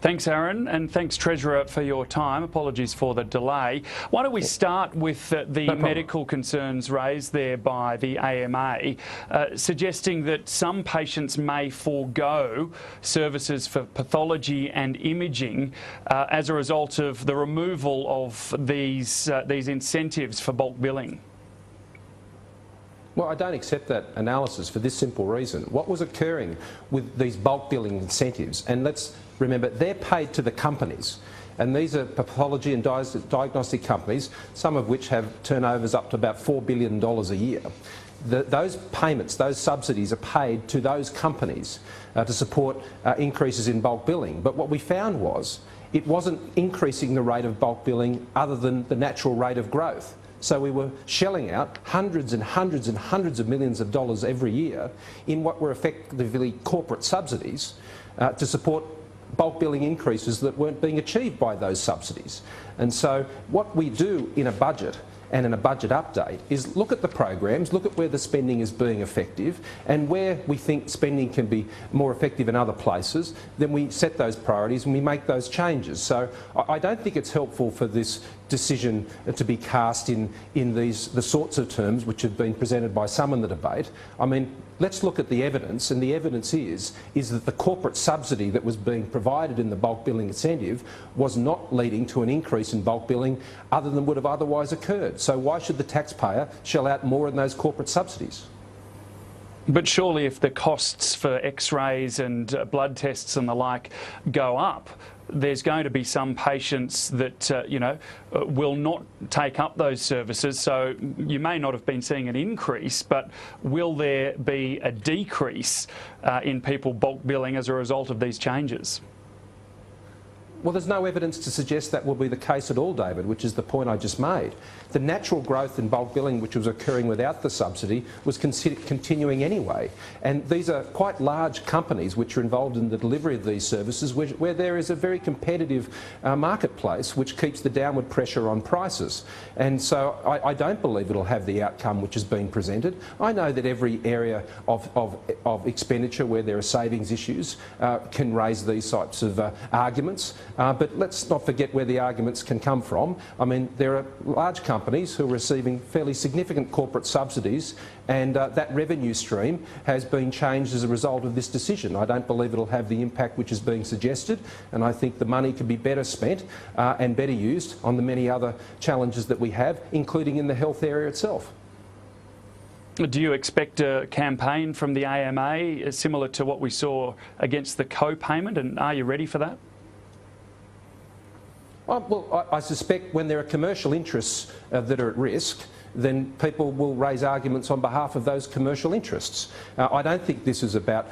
Thanks, Aaron, and thanks, Treasurer, for your time. Apologies for the delay. Why don't we start with the medical concerns raised there by the AMA, suggesting that some patients may forego services for pathology and imaging as a result of the removal of these incentives for bulk billing. Well, I don't accept that analysis for this simple reason. What was occurring with these bulk billing incentives, and let's remember, they're paid to the companies, and these are pathology and diagnostic companies, some of which have turnovers up to about $4 billion a year. Those payments, those subsidies are paid to those companies to support increases in bulk billing. But what we found was it wasn't increasing the rate of bulk billing other than the natural rate of growth. So we were shelling out hundreds and hundreds and hundreds of millions of dollars every year in what were effectively corporate subsidies to support bulk billing increases that weren't being achieved by those subsidies. And so what we do in a budget and in a budget update is look at the programs, look at where the spending is being effective, and where we think spending can be more effective in other places, then we set those priorities and we make those changes. So I don't think it's helpful for this decision to be cast in the sorts of terms which have been presented by some in the debate. I mean, let's look at the evidence, and the evidence is that the corporate subsidy that was being provided in the bulk billing incentive was not leading to an increase in bulk billing other than would have otherwise occurred. So why should the taxpayer shell out more in those corporate subsidies? But surely if the costs for x-rays and blood tests and the like go up, there's going to be some patients that, will not take up those services. So you may not have been seeing an increase, but will there be a decrease in people bulk billing as a result of these changes? Well, there's no evidence to suggest that will be the case at all, David, which is the point I just made. The natural growth in bulk billing, which was occurring without the subsidy, was continuing anyway. And these are quite large companies which are involved in the delivery of these services, where there is a very competitive marketplace which keeps the downward pressure on prices. And so I don't believe it'll have the outcome which has been presented. I know that every area of expenditure where there are savings issues can raise these types of arguments. But let's not forget where the arguments can come from. I mean, there are large companies who are receiving fairly significant corporate subsidies, and that revenue stream has been changed as a result of this decision. I don't believe it'll have the impact which is being suggested, and I think the money could be better spent and better used on the many other challenges that we have, including in the health area itself. Do you expect a campaign from the AMA similar to what we saw against the co-payment, and are you ready for that? Well, I suspect when there are commercial interests that are at risk, then people will raise arguments on behalf of those commercial interests. I don't think this is about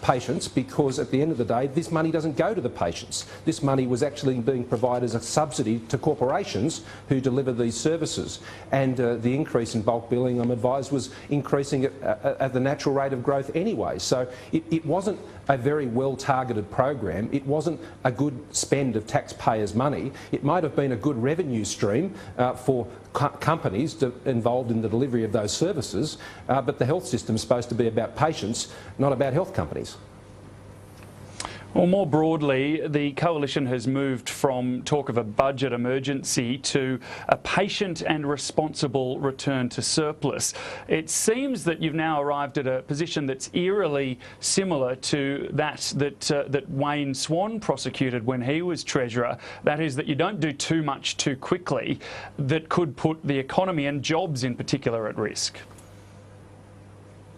patients, because at the end of the day, this money doesn't go to the patients. This money was actually being provided as a subsidy to corporations who deliver these services. And the increase in bulk billing, I'm advised, was increasing at the natural rate of growth anyway. So it wasn't a very well-targeted program. It wasn't a good spend of taxpayers' money. It might have been a good revenue stream for companies involved in the delivery of those services, but the health system is supposed to be about patients, not about health companies. Well, more broadly, the Coalition has moved from talk of a budget emergency to a patient and responsible return to surplus. It seems that you've now arrived at a position that's eerily similar to that Wayne Swan prosecuted when he was Treasurer. That is, that you don't do too much too quickly that could put the economy and jobs in particular at risk.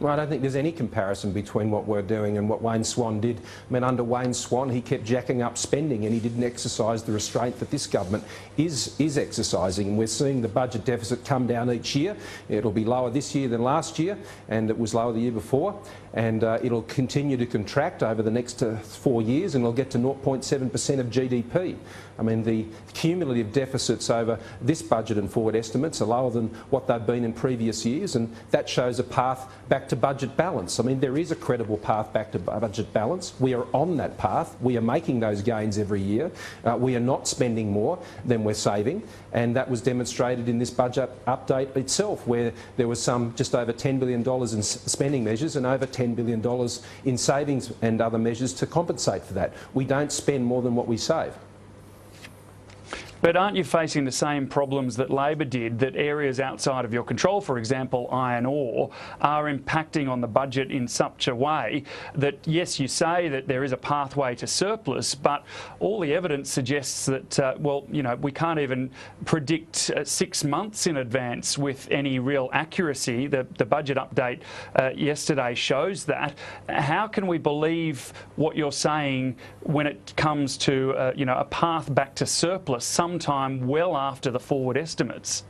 Well, I don't think there's any comparison between what we're doing and what Wayne Swan did. I mean, under Wayne Swan, he kept jacking up spending and he didn't exercise the restraint that this government is exercising. And we're seeing the budget deficit come down each year. It'll be lower this year than last year, and it was lower the year before. And it'll continue to contract over the next 4 years, and it'll get to 0.7% of GDP. I mean, the cumulative deficits over this budget and forward estimates are lower than what they've been in previous years, and that shows a path back to budget balance. I mean, there is a credible path back to budget balance. We are on that path. We are making those gains every year. We are not spending more than we're saving, and that was demonstrated in this budget update itself, where there was just over $10 billion in spending measures and over $10 billion in savings and other measures to compensate for that. We don't spend more than what we save. But aren't you facing the same problems that Labor did, that areas outside of your control, for example iron ore, are impacting on the budget in such a way that, yes, you say that there is a pathway to surplus, but all the evidence suggests that, well, you know, we can't even predict 6 months in advance with any real accuracy. The budget update yesterday shows that. How can we believe what you're saying when it comes to, you know, a path back to surplus sometime well after the forward estimates?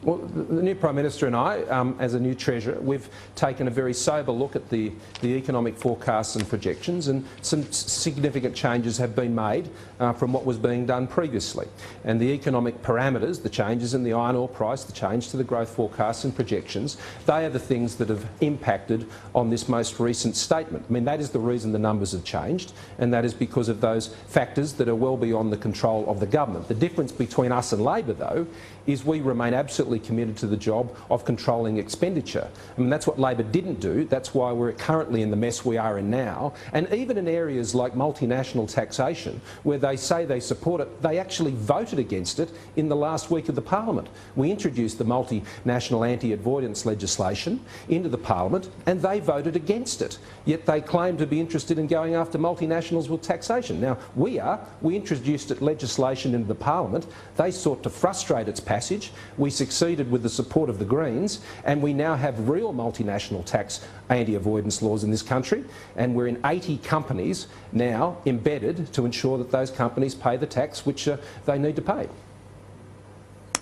Well, the new Prime Minister and I, as a new Treasurer, we've taken a very sober look at the economic forecasts and projections, and some significant changes have been made from what was being done previously. And the economic parameters, the changes in the iron ore price, the change to the growth forecasts and projections, they are the things that have impacted on this most recent statement. I mean, that is the reason the numbers have changed, and that is because of those factors that are well beyond the control of the government. The difference between us and Labor, though, is we remain absolutely committed to the job of controlling expenditure. I mean, that's what Labor didn't do. That's why we're currently in the mess we are in now. And even in areas like multinational taxation, where they say they support it, they actually voted against it in the last week of the Parliament. We introduced the multinational anti-avoidance legislation into the Parliament, and they voted against it. Yet they claim to be interested in going after multinationals with taxation. Now, we introduced legislation into the Parliament. They sought to frustrate its passage. We succeeded with the support of the Greens, and we now have real multinational tax anti-avoidance laws in this country, and we're in 80 companies now embedded to ensure that those companies pay the tax which they need to pay.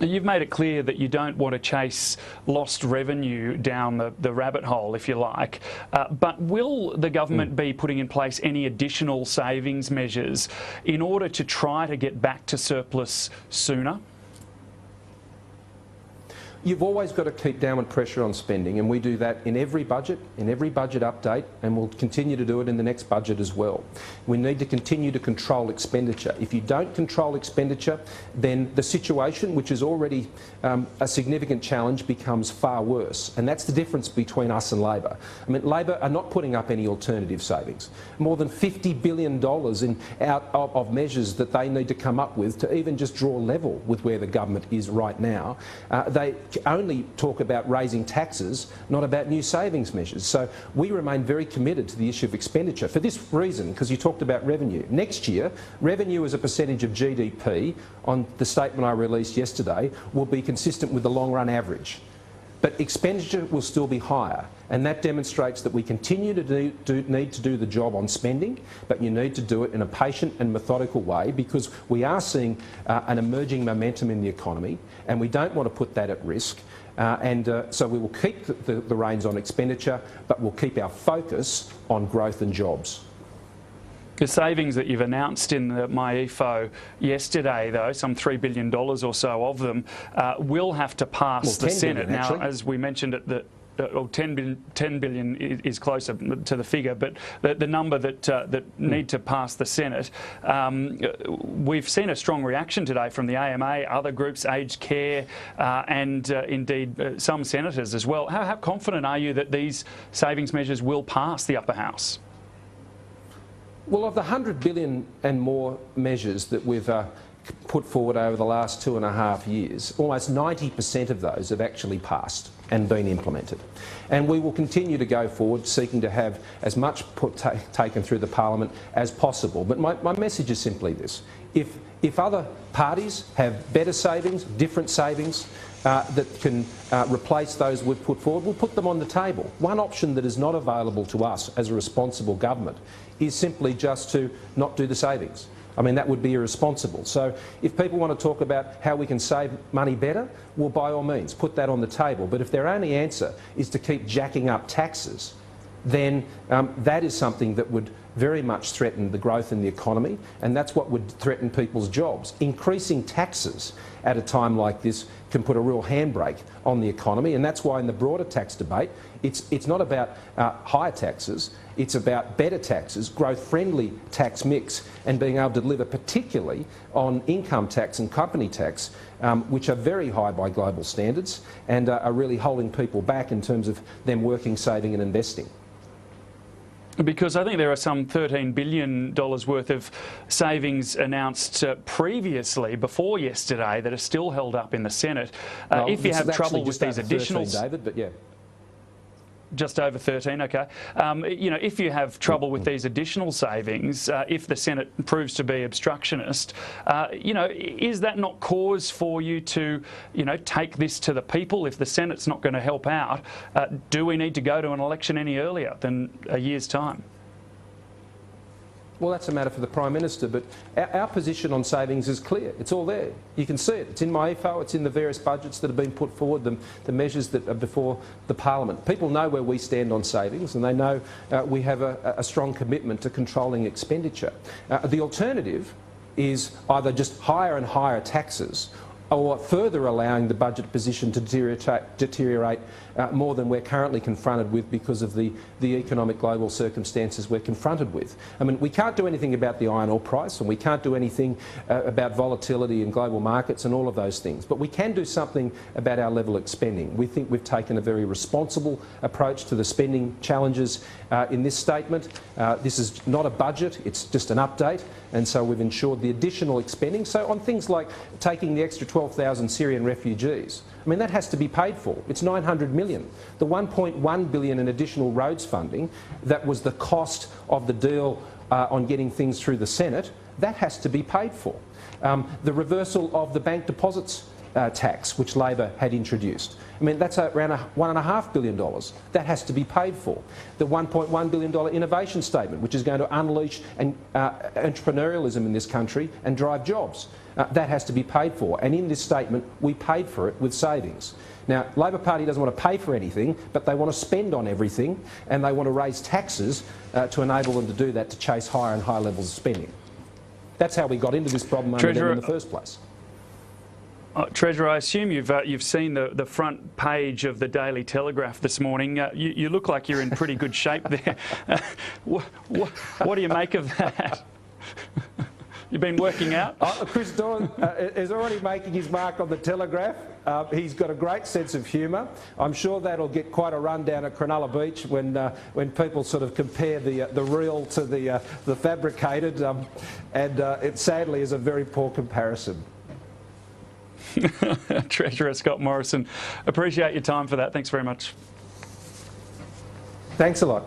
You've made it clear that you don't want to chase lost revenue down the rabbit hole, if you like, but will the government be putting in place any additional savings measures in order to try to get back to surplus sooner? You've always got to keep downward pressure on spending, and we do that in every budget update, and we'll continue to do it in the next budget as well. We need to continue to control expenditure. If you don't control expenditure, then the situation, which is already a significant challenge, becomes far worse. And that's the difference between us and Labor. I mean, Labor are not putting up any alternative savings. More than $50 billion of measures that they need to come up with to even just draw level with where the government is right now. They only talk about raising taxes, not about new savings measures. So we remain very committed to the issue of expenditure for this reason, because you talked about revenue. Next year, revenue as a percentage of GDP, on the statement I released yesterday, will be consistent with the long-run average. But expenditure will still be higher, and that demonstrates that we continue to need to do the job on spending, but you need to do it in a patient and methodical way, because we are seeing an emerging momentum in the economy, and we don't want to put that at risk. So we will keep the reins on expenditure, but we'll keep our focus on growth and jobs. The savings that you've announced in the MyEFO yesterday, though, some $3 billion or so of them, will have to pass the Senate. Now, as we mentioned at the 10 billion is closer to the figure, but the number that need to pass the Senate. We've seen a strong reaction today from the AMA, other groups, aged care, and indeed some senators as well. How confident are you that these savings measures will pass the upper house? Well, of the 100 billion and more measures that we've put forward over the last 2.5 years, almost 90% of those have actually passed and been implemented. And we will continue to go forward seeking to have as much taken through the Parliament as possible. But my message is simply this. If other parties have better savings, different savings, that can replace those we've put forward, we'll put them on the table. One option that is not available to us as a responsible government is simply just to not do the savings. I mean, that would be irresponsible. So if people want to talk about how we can save money better, well, by all means, put that on the table. But if their only answer is to keep jacking up taxes, then that is something that would very much threaten the growth in the economy, and that's what would threaten people's jobs. Increasing taxes at a time like this can put a real handbrake on the economy, and that's why in the broader tax debate, it's not about higher taxes, it's about better taxes, growth-friendly tax mix, and being able to deliver particularly on income tax and company tax, which are very high by global standards and are really holding people back in terms of them working, saving and investing. Because I think there are some $13 billion worth of savings announced previously, before yesterday, that are still held up in the Senate. If you have trouble with these additional... David, but yeah. Just over 13, okay. You know, if you have trouble with these additional savings, if the Senate proves to be obstructionist, you know, is that not cause for you to, you know, take this to the people? If the Senate's not going to help out, do we need to go to an election any earlier than a year's time? Well, that's a matter for the Prime Minister, but our position on savings is clear. It's all there. You can see it. It's in my EFO, it's in the various budgets that have been put forward, the measures that are before the Parliament. People know where we stand on savings, and they know we have a strong commitment to controlling expenditure. The alternative is either just higher and higher taxes, or further allowing the budget position to deteriorate more than we're currently confronted with because of the economic global circumstances we're confronted with. I mean, we can't do anything about the iron ore price, and we can't do anything about volatility in global markets and all of those things, but we can do something about our level of spending. We think we've taken a very responsible approach to the spending challenges in this statement. This is not a budget, it's just an update, and so we've ensured the additional expending. So on things like taking the extra 12,000 Syrian refugees, I mean, that has to be paid for. It's $900 million. The $1.1 billion in additional roads funding, that was the cost of the deal on getting things through the Senate, that has to be paid for. The reversal of the bank deposits tax, which Labor had introduced. I mean, that's around $1.5 billion. That has to be paid for. The $1.1 billion innovation statement, which is going to unleash entrepreneurialism in this country and drive jobs. That has to be paid for. And in this statement, we paid for it with savings. Now, Labor Party doesn't want to pay for anything, but they want to spend on everything, and they want to raise taxes to enable them to do that, to chase higher and higher levels of spending. That's how we got into this problem under them in the first place. Treasurer, I assume you've seen the front page of the Daily Telegraph this morning. You look like you're in pretty good shape there. What do you make of that? You've been working out? Chris Dorn is already making his mark on the Telegraph. He's got a great sense of humour. I'm sure that'll get quite a run down at Cronulla Beach when people sort of compare the real to the fabricated, and it sadly is a very poor comparison. Treasurer Scott Morrison, appreciate your time for that. Thanks very much. Thanks a lot.